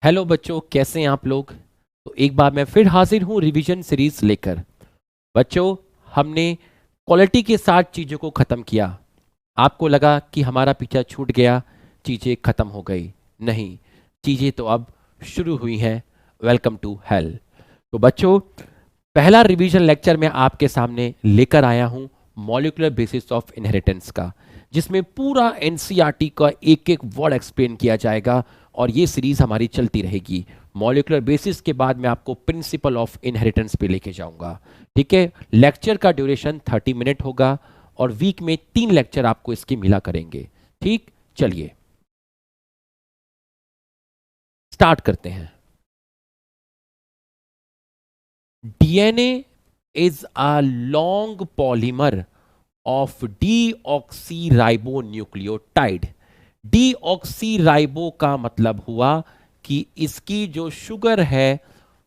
Hello बच्चों, कैसे हैं आप लोग। तो एक बार मैं फिर हाजिर हूँ रिवीजन सीरीज लेकर। बच्चों, हमने क्वालिटी के साथ चीज़ों को ख़त्म किया। आपको लगा कि हमारा पीछा छूट गया, चीज़ें ख़त्म हो गई। नहीं, चीज़ें तो अब शुरू हुई हैं। Welcome to hell. तो बच्चों, पहला रिवीजन लेक्चर मैं आपके सामने लेकर आया हूँ मॉलिक्यूलर बेसिस ऑफ इनहेरिटेंस का, जिसमें पूरा एनसीईआरटी का एक एक वर्ड एक्सप्लेन किया जाएगा और ये सीरीज हमारी चलती रहेगी। मॉलिक्यूलर बेसिस के बाद मैं आपको प्रिंसिपल ऑफ इनहेरिटेंस पे लेके जाऊंगा। ठीक है, लेक्चर का ड्यूरेशन 30 मिनट होगा और वीक में 3 लेक्चर आपको इसके मिला करेंगे। ठीक, चलिए स्टार्ट करते हैं। DNA is a long polymer of deoxyribonucleotide. Deoxyribo का मतलब हुआ कि इसकी जो शुगर है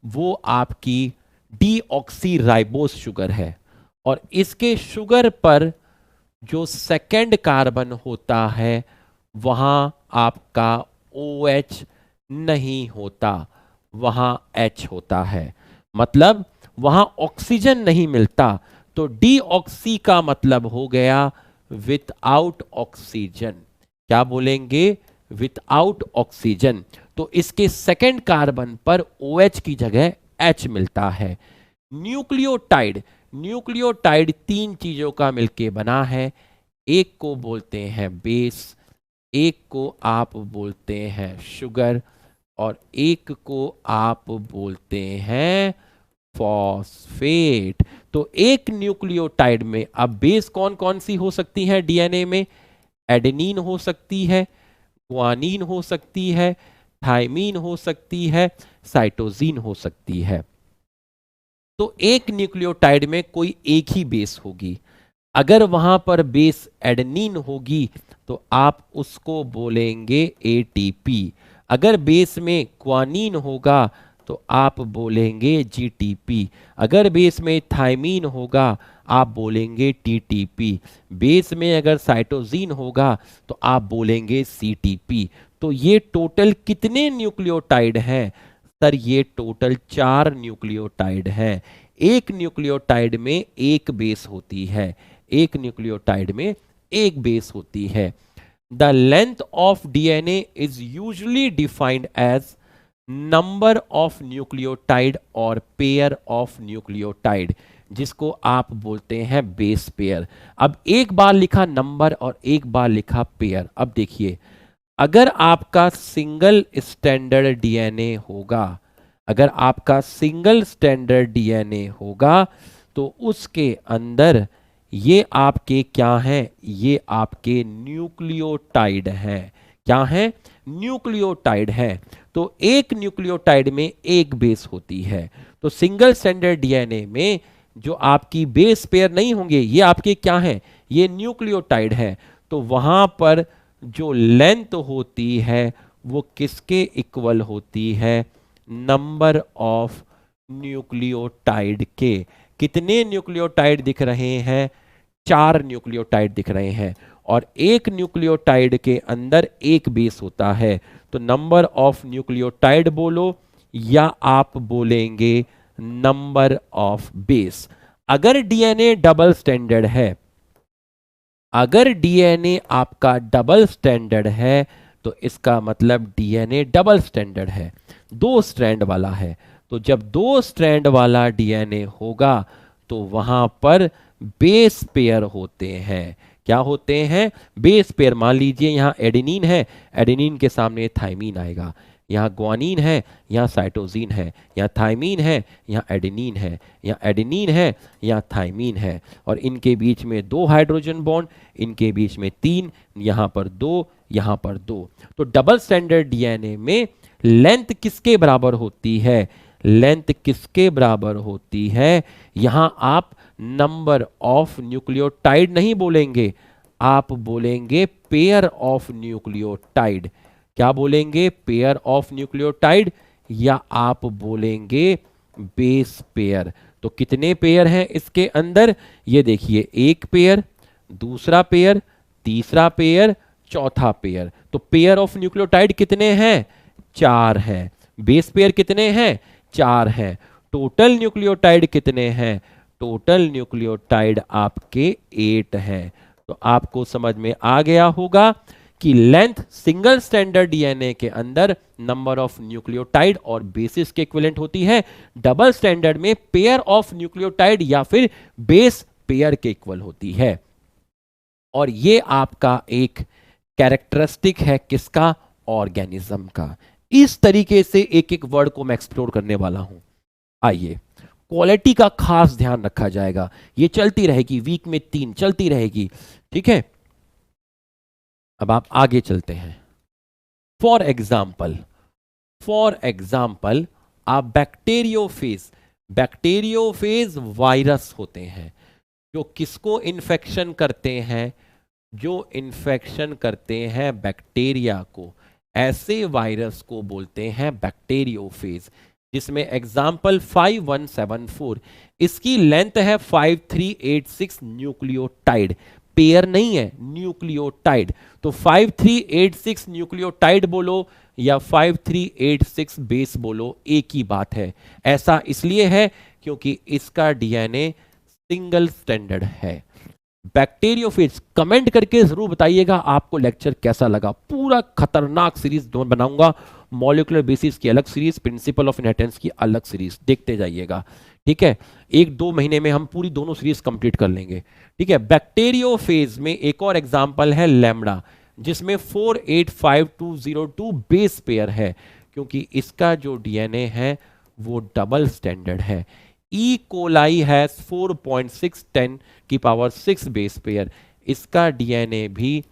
वो आपकी डीऑक्सीराइबोस शुगर है, और इसके शुगर पर जो सेकंड कार्बन होता है वहां आपका OH नहीं होता, वहां H होता है। मतलब वहां ऑक्सीजन नहीं मिलता। तो डीऑक्सी का मतलब हो गया विथआउट ऑक्सीजन। क्या बोलेंगे? Without oxygen. तो इसके सेकंड कार्बन पर OH की जगह H मिलता है। न्यूक्लियोटाइड, न्यूक्लियोटाइड 3 चीजों का मिलके बना है। एक को बोलते हैं बेस, एक को आप बोलते हैं शुगर, और एक को आप बोलते हैं फॉस्फेट। तो एक न्यूक्लियोटाइड में अब बेस कौन कौन सी हो सकती है डीएनए में? एडेनिन हो सकती है, ग्वानिन हो सकती है, थाइमीन हो सकती है, साइटोसिन हो सकती है। तो एक न्यूक्लियोटाइड में कोई एक ही बेस होगी। अगर वहां पर बेस एडेनिन होगी तो आप उसको बोलेंगे ATP। अगर बेस में ग्वानिन होगा तो आप बोलेंगे GTP। अगर बेस में थाइमीन होगा आप बोलेंगे TTP। बेस में अगर साइटोसिन होगा तो आप बोलेंगे CTP। तो ये टोटल कितने न्यूक्लियोटाइड हैं? सर, ये टोटल 4 न्यूक्लियोटाइड हैं। एक न्यूक्लियोटाइड में एक बेस होती है, एक न्यूक्लियोटाइड में एक बेस होती है। The length of DNA is usually defined as number of nucleotide और पेयर ऑफ न्यूक्लियोटाइड, जिसको आप बोलते हैं बेस पेयर। अब एक बार लिखा नंबर और एक बार लिखा पेयर। अब देखिए, अगर आपका सिंगल स्टैंडर्ड डीएनए होगा, अगर आपका सिंगल स्टैंडर्ड डीएनए होगा तो उसके अंदर ये आपके क्या हैं? ये आपके न्यूक्लियोटाइड हैं। क्या हैं? न्यूक्लियोटाइड हैं। तो एक न्यूक्लियोटाइड में एक बेस होती है। तो सिंगल स्टैंडर्ड डीएनए में जो आपकी बेस पेयर नहीं होंगे, ये आपके क्या हैं? ये न्यूक्लियोटाइड हैं। तो वहां पर जो लेंथ होती है वो किसके इक्वल होती है? नंबर ऑफ न्यूक्लियोटाइड के। कितने न्यूक्लियोटाइड दिख रहे हैं? 4 न्यूक्लियोटाइड दिख रहे हैं, और एक न्यूक्लियोटाइड के अंदर एक बेस होता है। तो नंबर ऑफ न्यूक्लियोटाइड बोलो या आप बोलेंगे नंबर ऑफ बेस। अगर डीएनए डबल स्टैंडर्ड है, अगर डीएनए आपका डबल स्टैंडर्ड है तो इसका मतलब डीएनए डबल स्टैंडर्ड है, 2 स्ट्रैंड वाला है। तो जब 2 स्ट्रैंड वाला डीएनए होगा तो वहां पर बेस पेयर होते हैं। क्या होते हैं? Base pair. मान लीजिए यहां एडेनिन है, एडेनिन के सामने थाइमीन आएगा। यहाँ ग्वानिन है, यहाँ साइटोसिन है, यहाँ थाइमीन है, यहाँ एडेनिन है, यहाँ एडेनिन है, यहाँ थाइमीन है, और इनके बीच में 2 हाइड्रोजन बॉन्ड, इनके बीच में 3, यहाँ पर 2, यहाँ पर 2। तो डबल स्टैंडर्ड डीएनए में लेंथ किसके बराबर होती है? लेंथ किसके बराबर होती है? यहाँ आप नंबर ऑफ न्यूक्लियोटाइड नहीं बोलेंगे, आप बोलेंगे पेयर ऑफ न्यूक्लियोटाइड। क्या बोलेंगे? पेयर ऑफ न्यूक्लियोटाइड, या आप बोलेंगे बेस पेयर। तो कितने पेयर हैं इसके अंदर? ये देखिए, एक पेयर, दूसरा पेयर, तीसरा पेयर, चौथा पेयर। तो पेयर ऑफ न्यूक्लियोटाइड कितने हैं? 4 हैं। बेस पेयर कितने हैं? 4 हैं। टोटल न्यूक्लियोटाइड कितने हैं? टोटल न्यूक्लियोटाइड आपके 8 हैं। तो आपको समझ में आ गया होगा कि लेंथ सिंगल स्टैंडर्ड डीएनए के अंदर नंबर ऑफ न्यूक्लियोटाइड और बेसिस के इक्विवेलेंट होती है, डबल स्टैंडर्ड में पेयर ऑफ न्यूक्लियोटाइड या फिर बेस पेयर के इक्वल होती है। और ये आपका एक कैरेक्टरिस्टिक है किसका? ऑर्गेनिज्म का। इस तरीके से एक एक वर्ड को मैं एक्सप्लोर करने वाला हूं। आइए, क्वालिटी का खास ध्यान रखा जाएगा, ये चलती रहेगी, वीक में 3 चलती रहेगी, ठीक है। अब आप आगे चलते हैं। फॉर एग्जाम्पल आप बैक्टीरियोफेज वायरस होते हैं जो किसको इन्फेक्शन करते हैं? जो इन्फेक्शन करते हैं बैक्टीरिया को, ऐसे वायरस को बोलते हैं बैक्टीरियोफेज। जिसमें एग्जाम्पल 5174, इसकी लेंथ है 5386 न्यूक्लियोटाइड, पेयर नहीं है, न्यूक्लियोटाइड। तो 5386 न्यूक्लियोटाइड बोलो या 5386 बेस बोलो, एक ही बात है। ऐसा इसलिए है क्योंकि इसका डीएनए सिंगल स्टैंडर्ड है। बैक्टीरियोफेज, कमेंट करके जरूर बताइएगा आपको लेक्चर कैसा लगा। पूरा खतरनाक सीरीज बनाऊंगा, मॉलिक्यूलर बेसिस की अलग सीरीज, प्रिंसिपल ऑफ इनहेरिटेंस की अलग सीरीज, देखते जाइएगा, ठीक है। 1-2 महीने में हम पूरी दोनों सीरीज कंप्लीट कर लेंगे, ठीक है। बैक्टीरियोफेज में एक और एग्जांपल है लैम्डा, जिसमें 485202 बेस पेयर है, क्योंकि इसका जो डीएनए है वो डबल स्टैंडर्ड है। ई कोलाई हैज 4.610 की पावर 6 बेस पेयर, इसका डीएनए भी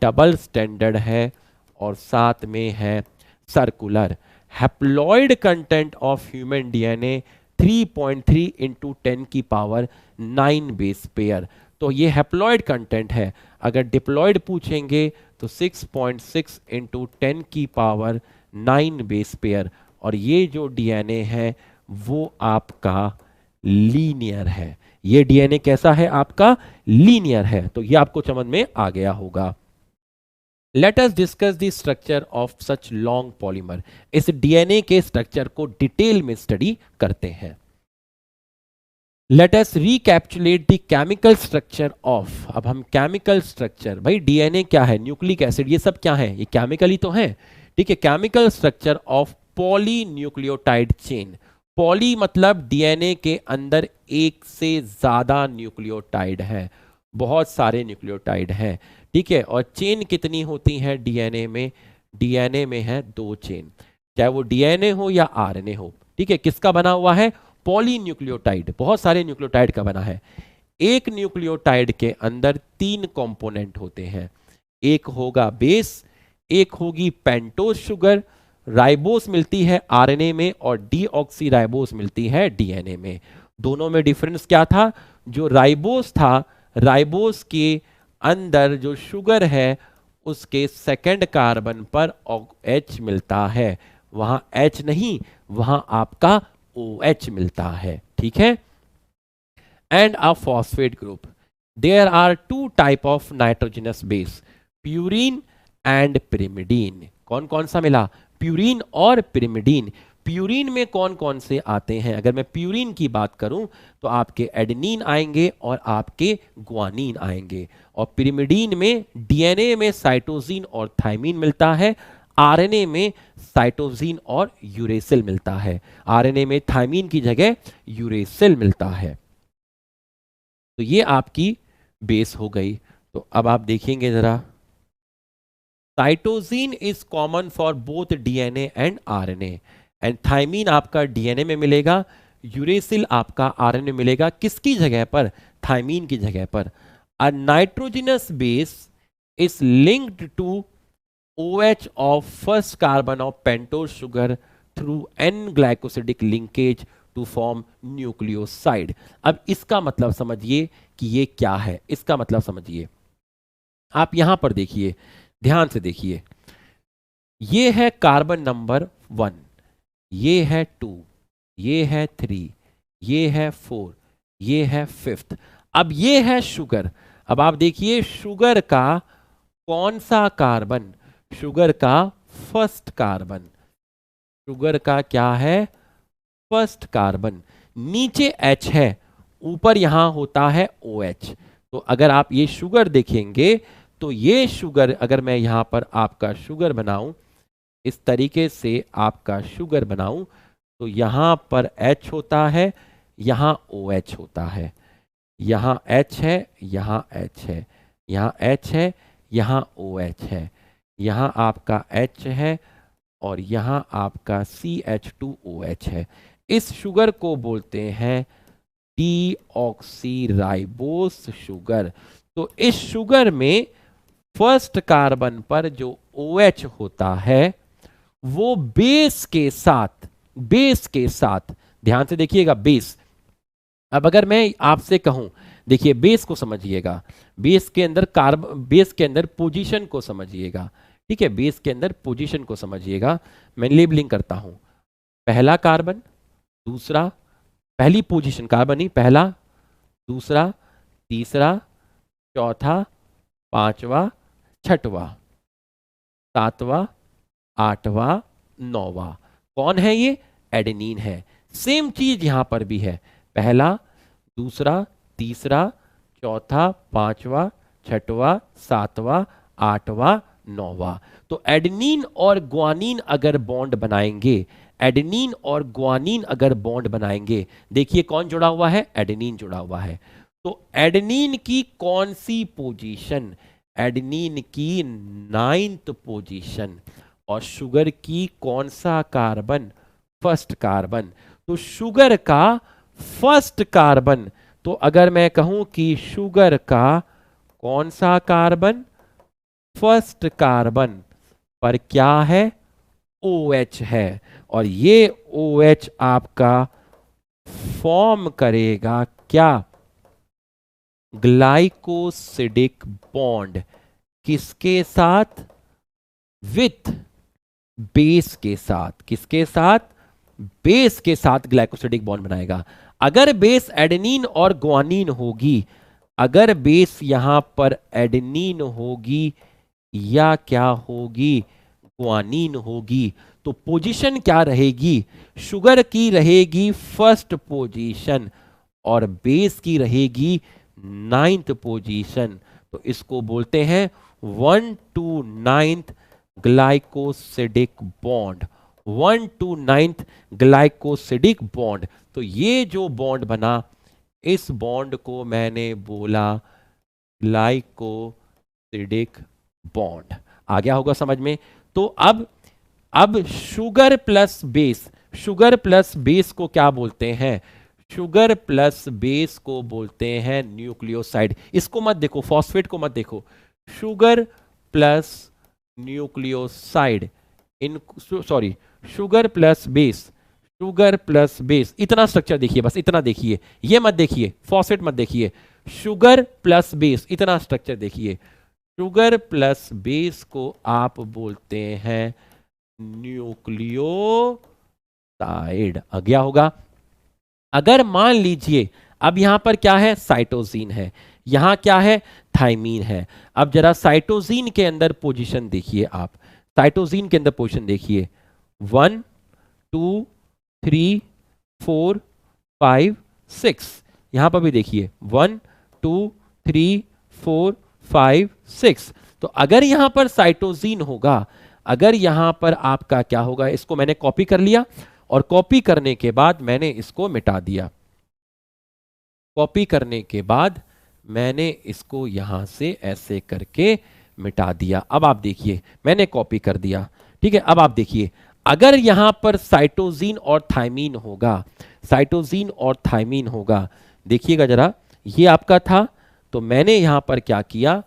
डबल स्टैंडर्ड है और साथ में है circular. Haploid content of human DNA 3.3 into 10 की पावर 9 बेस पेयर। तो ये हैप्लॉइड कंटेंट है। अगर डिप्लॉइड पूछेंगे तो 6.6 इंटू 10 की पावर 9 बेस पेयर। और ये जो डीएनए है वो आपका लीनियर है। ये डीएनए कैसा है? आपका लीनियर है। तो ये आपको समझ में आ गया होगा। Let us discuss the structure of such long polymer. इस डीएनए के स्ट्रक्चर को डिटेल में स्टडी करते हैं। Let us recapitulate the chemical structure of. अब हम केमिकल स्ट्रक्चर, भाई डीएनए क्या है, न्यूक्लिक एसिड, ये सब क्या है? ये केमिकल ही तो है, ठीक है। Chemical structure of polynucleotide chain. Poly मतलब डीएनए के अंदर एक से ज्यादा न्यूक्लियोटाइड है, बहुत सारे न्यूक्लियोटाइड हैं, ठीक है। और चेन कितनी होती है डीएनए में? डीएनए में है 2 चेन, चाहे वो डीएनए हो या आरएनए हो, ठीक है। किसका बना हुआ है? पॉलीन्यूक्लियोटाइड, बहुत सारे न्यूक्लियोटाइड का बना है। एक न्यूक्लियोटाइड के अंदर 3 कंपोनेंट होते हैं, एक होगा बेस, एक होगी पेंटोज शुगर, राइबोस मिलती है आरएनए में और डीऑक्सीराइबोस मिलती है डीएनए में। दोनों में डिफरेंस क्या था? जो राइबोस था, राइबोस के अंदर जो शुगर है उसके सेकंड कार्बन पर OH मिलता है, वहां H नहीं, वहां आपका OH मिलता है, ठीक है। And a phosphate group, there are 2 type of nitrogenous base, purine and pyrimidine. कौन कौन सा मिला? प्यूरिन और पिरिमिडीन। प्यूरिन में कौन कौन से आते हैं? अगर मैं प्यूरिन की बात करूं तो आपके एडेनिन आएंगे और आपके ग्वानिन आएंगे। और पिरिमिडीन में डीएनए में साइटोसिन और थाइमिन मिलता है, आरएनए में साइटोसिन और यूरेसिल मिलता है। आरएनए में थाइमिन की जगह यूरेसिल मिलता है। तो ये आपकी बेस हो गई। तो अब आप देखेंगे जरा, cytosine is common for both DNA and RNA, and thymine आपका डीएनए में मिलेगा, यूरेसिल आपका आरएनए मिलेगा। किसकी जगह पर? थाइमिन की जगह पर। A nitrogenous base is linked to OH of first carbon of pentose sugar through N glycosidic linkage to form nucleoside. अब इसका मतलब समझिए कि ये क्या है। इसका मतलब समझिए, आप यहां पर देखिए, ध्यान से देखिए, ये है कार्बन नंबर 1, ये है 2, ये है 3, ये है 4, ये है 5th। अब ये है शुगर। अब आप देखिए शुगर का कौन सा कार्बन? शुगर का फर्स्ट कार्बन। शुगर का क्या है, फर्स्ट कार्बन। नीचे H है, ऊपर यहां होता है OH। तो अगर आप ये शुगर देखेंगे तो ये शुगर, अगर मैं यहां पर आपका शुगर बनाऊं, इस तरीके से आपका शुगर बनाऊं, तो यहां पर H होता है, यहां OH होता है, यहां H है, यहां H है, यहां H है, यहां OH है, यहां आपका H है और यहां आपका CH2OH है। इस शुगर को बोलते हैं डीऑक्सीराइबोस शुगर। तो इस शुगर में फर्स्ट कार्बन पर जो OH होता है वो बेस के साथ, बेस के साथ, ध्यान से देखिएगा, बेस। अब अगर मैं आपसे कहूं, देखिए बेस को समझिएगा, बेस के अंदर बेस के अंदर पोजीशन को समझिएगा, ठीक है, बेस के अंदर पोजीशन को समझिएगा। मैं लेबलिंग करता हूं, पहला कार्बन, दूसरा, पहली पोजीशन कार्बन ही, पहला, दूसरा, तीसरा, चौथा, पांचवा, छठवां, सातवां, आठवां, नौवां। कौन है ये, एडेनिन है। सेम चीज यहां पर भी है, पहला, दूसरा, तीसरा, चौथा, पांचवा, छठवां, सातवां, आठवां, नौवां। तो एडेनिन और ग्वानिन अगर बॉन्ड बनाएंगे, एडेनिन और ग्वानिन अगर बॉन्ड बनाएंगे, देखिए कौन जुड़ा हुआ है, एडेनिन जुड़ा हुआ है। तो एडेनिन की कौन सी पोजीशन, एडेनिन की 9th पोजीशन, और शुगर की कौन सा कार्बन, फर्स्ट कार्बन। तो शुगर का फर्स्ट कार्बन, तो अगर मैं कहूं कि शुगर का कौन सा कार्बन, फर्स्ट कार्बन पर क्या है, OH है, और ये OH आपका फॉर्म करेगा क्या, ग्लाइकोसिडिक बॉन्ड। किसके साथ, विथ बेस के साथ, किसके साथ, बेस के साथ ग्लाइकोसिडिक बॉन्ड बनाएगा। अगर बेस एडेनिन और ग्वानिन होगी, अगर बेस यहां पर एडेनिन होगी या क्या होगी, ग्वानिन होगी, तो पोजीशन क्या रहेगी, शुगर की रहेगी फर्स्ट पोजीशन और बेस की रहेगी 9th पोजीशन। तो इसको बोलते हैं 1 to 9th glycosidic bond, 1 to 9th glycosidic bond. तो ये जो बॉन्ड बना, इस बॉन्ड को मैंने बोला ग्लाइकोसिडिक बॉन्ड। आ गया होगा समझ में। तो अब sugar plus base, sugar plus base को क्या बोलते हैं, शुगर प्लस बेस को बोलते हैं न्यूक्लियोसाइड। इसको मत देखो, फॉस्फेट को मत देखो, sugar plus nucleoside, in sorry, sugar plus base, sugar plus base, इतना स्ट्रक्चर देखिए, बस इतना देखिए, ये मत देखिए, फॉस्फेट मत देखिए, शुगर प्लस बेस, इतना स्ट्रक्चर देखिए। शुगर प्लस बेस को आप बोलते हैं न्यूक्लियोसाइड। आ गया होगा। अगर मान लीजिए अब यहां पर क्या है, साइटोसिन है, यहां क्या है, थाइमीन है। अब जरा साइटोसिन के अंदर पोजीशन देखिए, आप साइटोसिन के अंदर पोजीशन देखिए, 1 2 3 4 5 6, यहां पर भी देखिए 1 2 3 4 5 6। तो अगर यहां पर साइटोसिन होगा, अगर यहां पर आपका क्या होगा, इसको मैंने कॉपी कर लिया और कॉपी करने के बाद मैंने इसको मिटा दिया, कॉपी करने के बाद मैंने इसको यहां से ऐसे करके मिटा दिया। अब आप देखिए मैंने कॉपी कर दिया, ठीक है। अब आप देखिए अगर यहां पर साइटोसिन और थाइमीन होगा, साइटोसिन और थाइमीन होगा, देखिएगा जरा, ये आपका था, तो मैंने यहां पर क्या किया,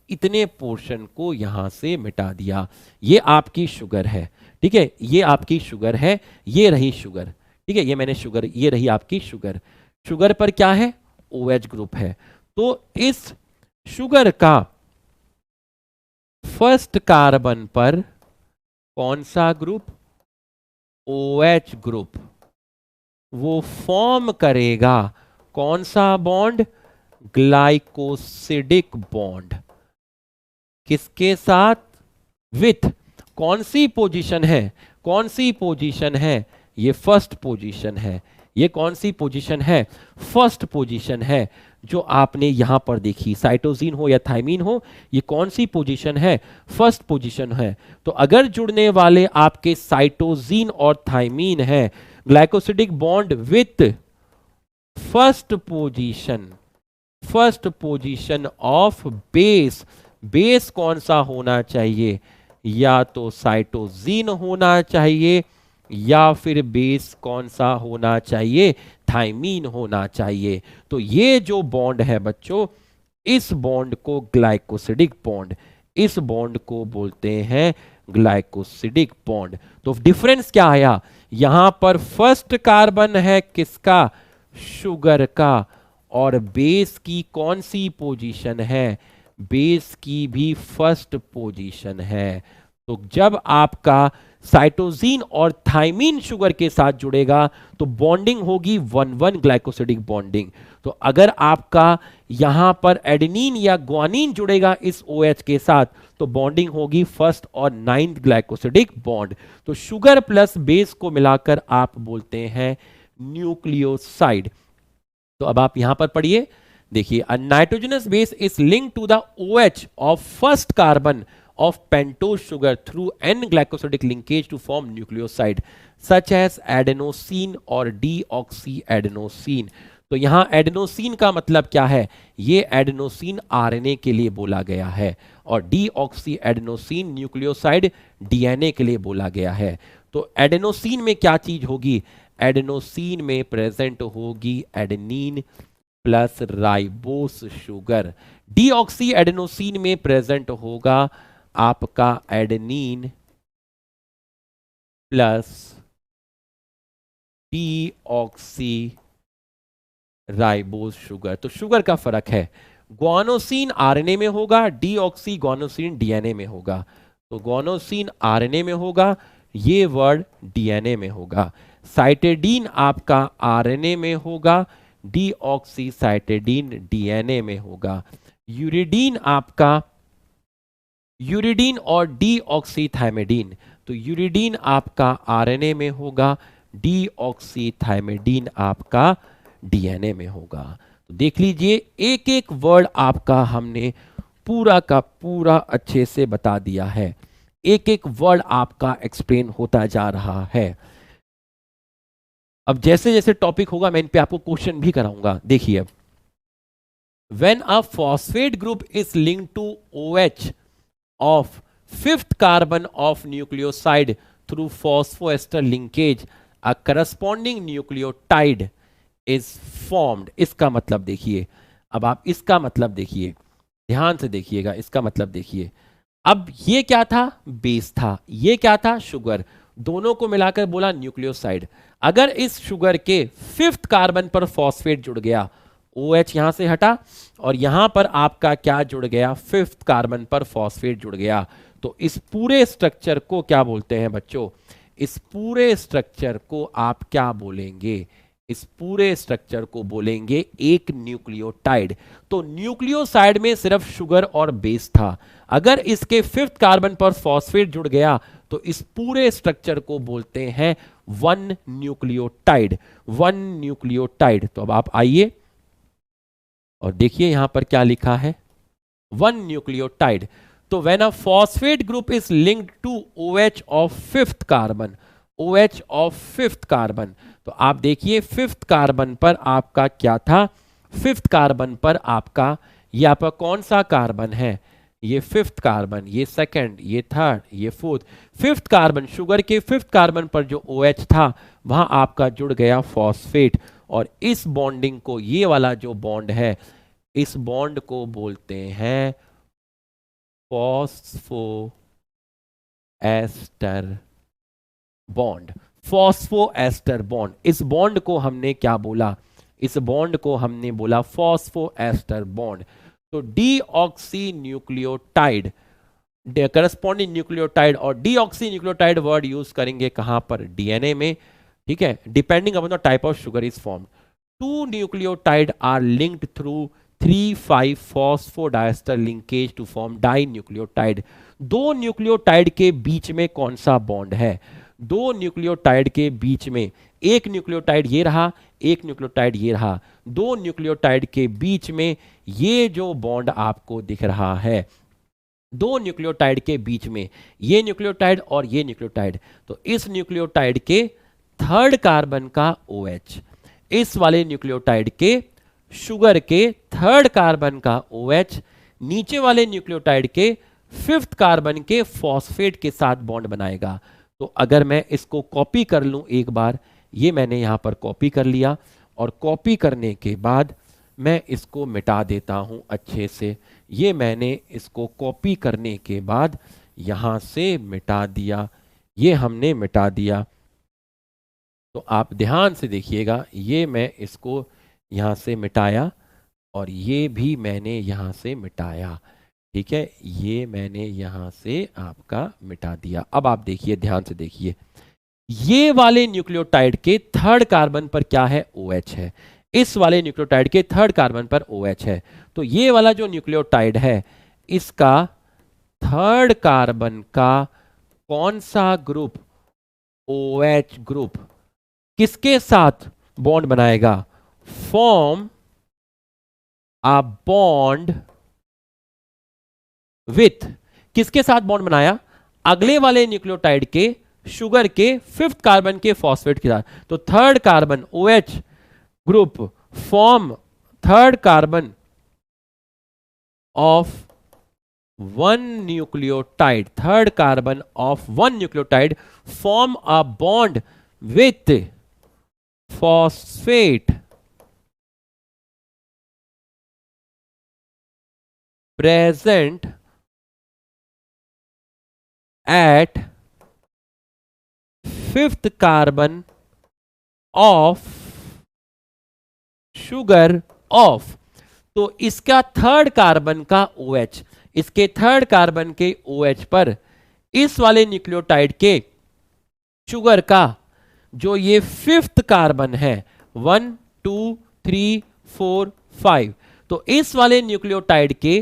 इतने पोर्शन को यहां से मिटा दिया। ये आपकी शुगर है, ठीक है, ये आपकी शुगर है, ये रही शुगर, ठीक है, ये मैंने शुगर, ये रही आपकी शुगर। शुगर पर क्या है, OH ग्रुप है। तो इस शुगर का फर्स्ट कार्बन पर कौन सा ग्रुप, OH ग्रुप, वो फॉर्म करेगा कौन सा बॉन्ड, ग्लाइकोसिडिक बॉन्ड। किसके साथ, विथ कौन सी पोजीशन है, कौन सी पोजीशन है, ये फर्स्ट पोजीशन है। ये कौन सी पोजीशन है, फर्स्ट पोजीशन है जो आपने यहां पर देखी, साइटोसिन हो या थायमीन हो, ये कौन सी पोजीशन है, फर्स्ट पोजीशन है। तो अगर जुड़ने वाले आपके साइटोसिन और थायमीन है, glycosidic bond with first position of base, base कौन सा होना चाहिए, या तो साइटोसिन होना चाहिए या फिर बेस कौन सा होना चाहिए, थायमीन होना चाहिए। तो ये जो बॉन्ड है बच्चों, इस बॉन्ड को ग्लाइकोसिडिक बॉन्ड, इस बॉन्ड को बोलते हैं ग्लाइकोसिडिक बॉन्ड। तो डिफरेंस क्या आया, यहां पर फर्स्ट कार्बन है किसका, शुगर का, और बेस की कौन सी पोजीशन है, बेस की भी फर्स्ट पोजीशन है। तो जब आपका साइटोसिन और थायमीन शुगर के साथ जुड़ेगा तो बॉन्डिंग होगी 1-1 ग्लाइकोसिडिक बॉन्डिंग। तो अगर आपका यहां पर एडेनिन या ग्वानिन जुड़ेगा इस OH के साथ तो बॉन्डिंग होगी फर्स्ट और 9th ग्लाइकोसिडिक बॉन्ड। तो शुगर प्लस बेस को मिलाकर आप बोलते हैं न्यूक्लियोसाइड। तो अब आप यहां पर पढ़िए, देखिए, a nitrogenous base is linked to the OH of first carbon of pentose sugar through N-glycosidic linkage to form nucleoside such as adenosine और deoxyadenosine। तो यहां एडेनोसिन का मतलब क्या है, ये एडेनोसिन RNA के लिए बोला गया है और deoxyadenosine न्यूक्लियोसाइड DNA के लिए बोला गया है। तो एडेनोसिन में क्या चीज होगी, एडेनोसिन में प्रेजेंट होगी adenine plus ribose sugar, deoxyadenosine में प्रेजेंट होगा आपका adenine plus deoxy ribose sugar. तो शुगर का फर्क है, ग्वानोसिन आरएनए में होगा, डीऑक्सी ग्वानोसिन डीएनए में होगा। तो ग्वानोसिन आरएनए में होगा, ये वर्ड डीएनए में होगा। साइटेडीन आपका आरएनए में होगा, डीऑक्सी साइटेडीन डीएनए में होगा। यूरिडीन आपका, यूरिडीन और डीऑक्सीथाइमिडीन, तो यूरिडीन आपका आरएनए में होगा, डीऑक्सीथाइमिडीन आपका डीएनए में होगा। तो देख लीजिए, एक एक वर्ड आपका हमने पूरा का पूरा अच्छे से बता दिया है, एक एक वर्ड आपका एक्सप्लेन होता जा रहा है। अब जैसे जैसे टॉपिक होगा मैं इन पे आपको क्वेश्चन भी कराऊंगा। देखिए, when a phosphate group is linked to OH of fifth carbon of nucleoside through phosphoester linkage, a corresponding nucleotide is formed। इसका मतलब देखिए, अब आप इसका मतलब देखिए, ध्यान से देखिएगा, इसका मतलब देखिए। अब ये क्या था, बेस था, ये क्या था, शुगर, दोनों को मिलाकर बोला न्यूक्लियोसाइड। अगर इस शुगर के 5th कार्बन पर फॉस्फेट जुड़ गया, OH यहां से हटा और यहां पर आपका क्या जुड़ गया, 5th कार्बन पर फॉस्फेट जुड़ गया, तो इस पूरे स्ट्रक्चर को क्या बोलते हैं बच्चों, इस पूरे स्ट्रक्चर को आप क्या बोलेंगे, इस पूरे स्ट्रक्चर को बोलेंगे एक न्यूक्लियोटाइड। तो न्यूक्लियोसाइड में सिर्फ शुगर और बेस था, अगर इसके 5th कार्बन पर फॉस्फेट जुड़ गया तो इस पूरे स्ट्रक्चर को बोलते हैं 1 न्यूक्लियोटाइड, 1 न्यूक्लियोटाइड। तो अब आप आइए और देखिए यहां पर क्या लिखा है, 1 न्यूक्लियोटाइड। तो when a phosphate group is linked to OH of 5th carbon, OH of 5th carbon, तो आप देखिए 5th कार्बन पर आपका क्या था, 5th कार्बन पर आपका ये आपका कौन सा कार्बन है, ये 5th कार्बन, ये 2nd, ये 3rd, ये 4th। 5th कार्बन, शुगर के 5th कार्बन पर जो OH था वहां आपका जुड़ गया फॉस्फेट, और इस बॉन्डिंग को, ये वाला जो बॉन्ड है, इस बॉन्ड को बोलते हैं फॉस्फोएस्टर बॉन्ड, फॉस्फोएस्टर बॉन्ड। इस बॉन्ड को हमने क्या बोला, इस बॉन्ड को हमने बोला फॉस्फोएस्टर बॉन्ड। तो डीऑक्सी न्यूक्लियोटाइड, करस्पॉन्डिंग न्यूक्लियोटाइड, और डीऑक्सी न्यूक्लियोटाइड वर्ड यूज करेंगे कहां पर, डीएनए में, ठीक है। Depending upon the type of sugar is form, 2 nucleotide are linked through 3,5 phosphodiester linkage to form dinucleotide. दो न्यूक्लियोटाइड के बीच में कौन सा बॉन्ड है? दो न्यूक्लियोटाइड के बीच में, एक न्यूक्लियोटाइड ये रहा, एक न्यूक्लियोटाइड ये रहा, दो न्यूक्लियोटाइड के बीच में ये जो बॉन्ड आपको दिख रहा है, दो न्यूक्लियोटाइड के बीच में ये न्यूक्लियोटाइड और ये न्यूक्लियोटाइड, तो इस न्यूक्लियोटाइड के थर्ड कार्बन का OH, इस वाले न्यूक्लियोटाइड के शुगर के थर्ड कार्बन का OH नीचे वाले न्यूक्लियोटाइड के फिफ्थ कार्बन के फॉस्फेट के साथ बॉन्ड बनाएगा। तो अगर मैं इसको कॉपी कर लूं एक बार, ये मैंने यहां पर कॉपी कर लिया, और कॉपी करने के बाद मैं इसको मिटा देता हूं अच्छे से। ये मैंने इसको कॉपी करने के बाद यहां से मिटा दिया, ये हमने मिटा दिया। तो आप ध्यान से देखिएगा, ये मैं इसको यहां से मिटाया और ये भी मैंने यहां से मिटाया, ठीक है, ये मैंने यहां से आपका मिटा दिया। अब आप देखिए, ध्यान से देखिए, ये वाले न्यूक्लियोटाइड के थर्ड कार्बन पर क्या है? OH है। इस वाले न्यूक्लियोटाइड के थर्ड कार्बन पर OH है। तो ये वाला जो न्यूक्लियोटाइड है, इसका थर्ड कार्बन का कौन सा ग्रुप? OH ग्रुप किसके साथ बॉन्ड बनाएगा? फॉर्म अ बॉन्ड विथ, किसके साथ बॉन्ड बनाया? अगले वाले न्यूक्लियोटाइड के शुगर के फिफ्थ कार्बन के फॉस्फेट के साथ। तो third carbon OH group form third carbon of one nucleotide, third carbon of one nucleotide form a bond with phosphate present at fifth carbon of sugar of। तो इसका third carbon का OH, इसके third carbon के OH पर इस वाले nucleotide के sugar का जो ये फिफ्थ कार्बन है, 1 2 3 4 5, तो इस वाले न्यूक्लियोटाइड के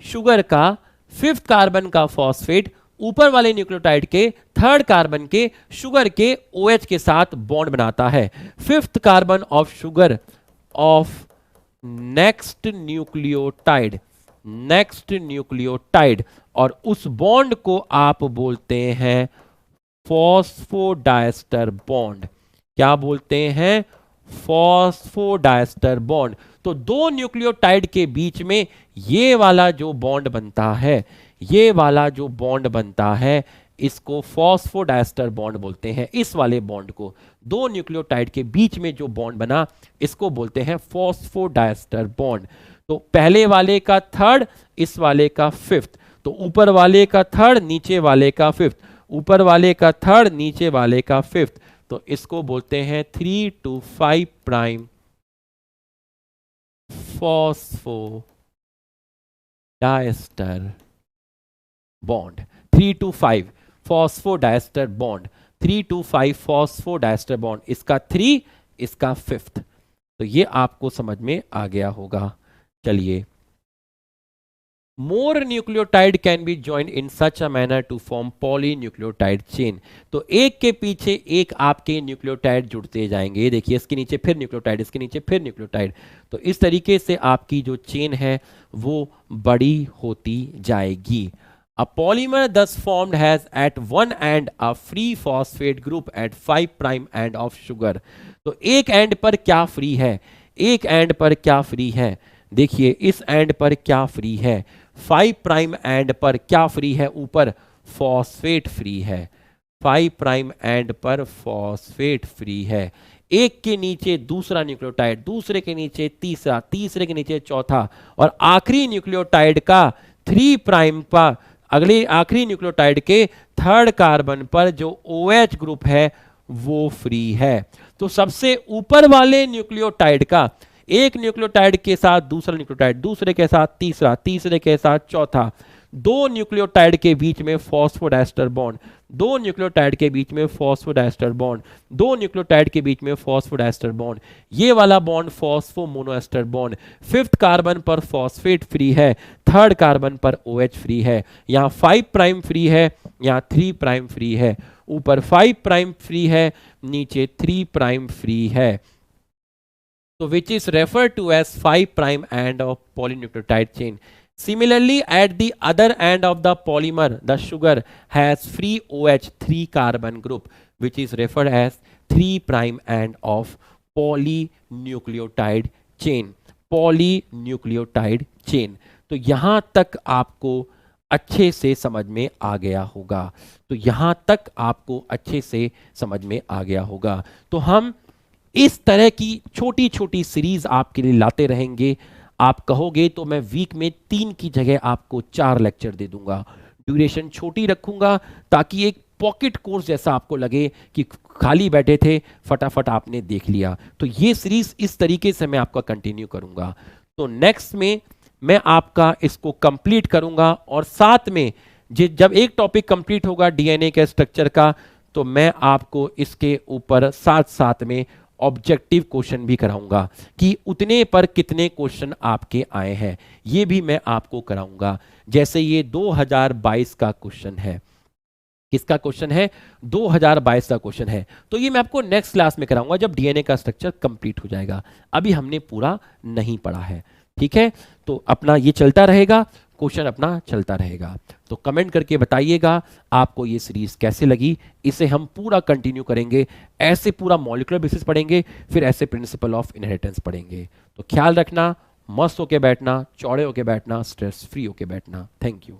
शुगर का फिफ्थ कार्बन का फॉस्फेट ऊपर वाले न्यूक्लियोटाइड के थर्ड कार्बन के शुगर के OH के साथ बॉन्ड बनाता है। Fifth carbon of sugar of next nucleotide, next nucleotide, और उस बॉन्ड को आप बोलते हैं फॉस्फोडाइस्टर बॉन्ड। क्या बोलते हैं? Phosphodiester bond. तो दो न्यूक्लियोटाइड के बीच में ये वाला जो बॉन्ड बनता है, ये वाला जो बॉन्ड बनता है, इसको फॉस्फोडाइस्टर बॉन्ड बोलते हैं। इस वाले बॉन्ड को, दो न्यूक्लियोटाइड के बीच में जो बॉन्ड बना, इसको बोलते हैं फॉस्फोडाइस्टर बॉन्ड। तो पहले वाले का थर्ड, इस वाले का फिफ्थ, तो ऊपर वाले का थर्ड, नीचे वाले का फिफ्थ, ऊपर वाले का थर्ड, नीचे वाले का फिफ्थ, तो इसको बोलते हैं 3 to 5 prime phosphodiester bond. 3 to 5 phosphodiester bond, 3 to 5 phosphodiester bond, इसका 3, इसका फिफ्थ। तो ये आपको समझ में आ गया होगा। चलिए, more nucleotide can be joined in such a manner to form polynucleotide chain. तो एक के पीछे एक आपके न्यूक्लियोटाइड जुड़ते जाएंगे। ये देखिए, इसके नीचे फिर न्यूक्लियोटाइड, इसके नीचे फिर न्यूक्लियोटाइड। तो इस तरीके से आपकी जो चेन है वो बड़ी होती जाएगी। A polymer thus formed has at one end a free phosphate group at 5 prime end of sugar। तो एक एंड पर क्या फ्री है? एक एंड पर क्या फ्री है? देखिए, इस एंड पर क्या फ्री है? 5 प्राइम एंड पर क्या फ्री है? ऊपर फॉस्फेट फ्री है। 5 प्राइम एंड पर फॉस्फेट फ्री है। एक के नीचे दूसरा न्यूक्लियोटाइड, दूसरे के नीचे तीसरा, तीसरे के नीचे चौथा, और आखिरी न्यूक्लियोटाइड का 3 प्राइम पर, अगले आखिरी न्यूक्लियोटाइड के थर्ड कार्बन पर जो OH ग्रुप है वो फ्री है। तो सबसे ऊपर वाले न्यूक्लियोटाइड का, एक न्यूक्लियोटाइड के साथ दूसरा न्यूक्लियोटाइड, दूसरे के साथ तीसरा, तीसरे के साथ चौथा, दो न्यूक्लियोटाइड के बीच में फॉस्फोडाइस्टर बॉन्ड, दो न्यूक्लियोटाइड के बीच में फॉस्फोडाइस्टर बॉन्ड, दो न्यूक्लियोटाइड के बीच में फॉस्फोडाइस्टर बॉन्ड, ये वाला बॉन्ड फॉस्फोमोनोएस्टर बॉन्ड, फिफ्थ कार्बन पर फॉस्फेट फ्री है, थर्ड कार्बन पर OH फ्री है, यहाँ 5 प्राइम फ्री है, यहाँ 3 प्राइम फ्री है, ऊपर 5 प्राइम फ्री है, नीचे 3 प्राइम फ्री है, तो which is referred to as 5 prime end of polynucleotide chain. Similarly, at the other end of the polymer, the sugar has free OH 3 carbon group, which is referred as 3 prime end of polynucleotide chain. Polynucleotide chain. तो यहां तक आपको अच्छे से समझ में आ गया होगा, तो यहां तक आपको अच्छे से समझ में आ गया होगा। तो हम इस तरह की छोटी छोटी सीरीज आपके लिए लाते रहेंगे। आप कहोगे तो मैं वीक में 3 की जगह आपको 4 लेक्चर दे दूंगा, ड्यूरेशन छोटी रखूंगा ताकि एक पॉकेट कोर्स जैसा आपको लगे कि खाली बैठे थे, फटाफट आपने देख लिया। तो ये सीरीज इस तरीके से मैं आपका कंटिन्यू करूंगा। तो नेक्स्ट में मैं आपका इसको कंप्लीट करूंगा और साथ में जब एक टॉपिक कंप्लीट होगा डीएनए के स्ट्रक्चर का, तो मैं आपको इसके ऊपर साथ साथ में ऑब्जेक्टिव क्वेश्चन भी कराऊंगा कि उतने पर कितने क्वेश्चन आपके आए हैं, ये भी मैं आपको कराऊंगा। जैसे ये 2022 का क्वेश्चन है, किसका क्वेश्चन है? 2022 का क्वेश्चन है। तो ये मैं आपको नेक्स्ट क्लास में कराऊंगा जब डीएनए का स्ट्रक्चर कंप्लीट हो जाएगा। अभी हमने पूरा नहीं पढ़ा है, ठीक है? तो अपना ये चलता रहेगा, क्वेश्चन अपना चलता रहेगा। तो कमेंट करके बताइएगा आपको ये सीरीज कैसे लगी। इसे हम पूरा कंटिन्यू करेंगे, ऐसे पूरा मॉलिक्यूलर बेसिस पढ़ेंगे, फिर ऐसे प्रिंसिपल ऑफ इनहेरिटेंस पढ़ेंगे। तो ख्याल रखना, मस्त होके बैठना, चौड़े होके बैठना, स्ट्रेस फ्री होके बैठना। Thank you.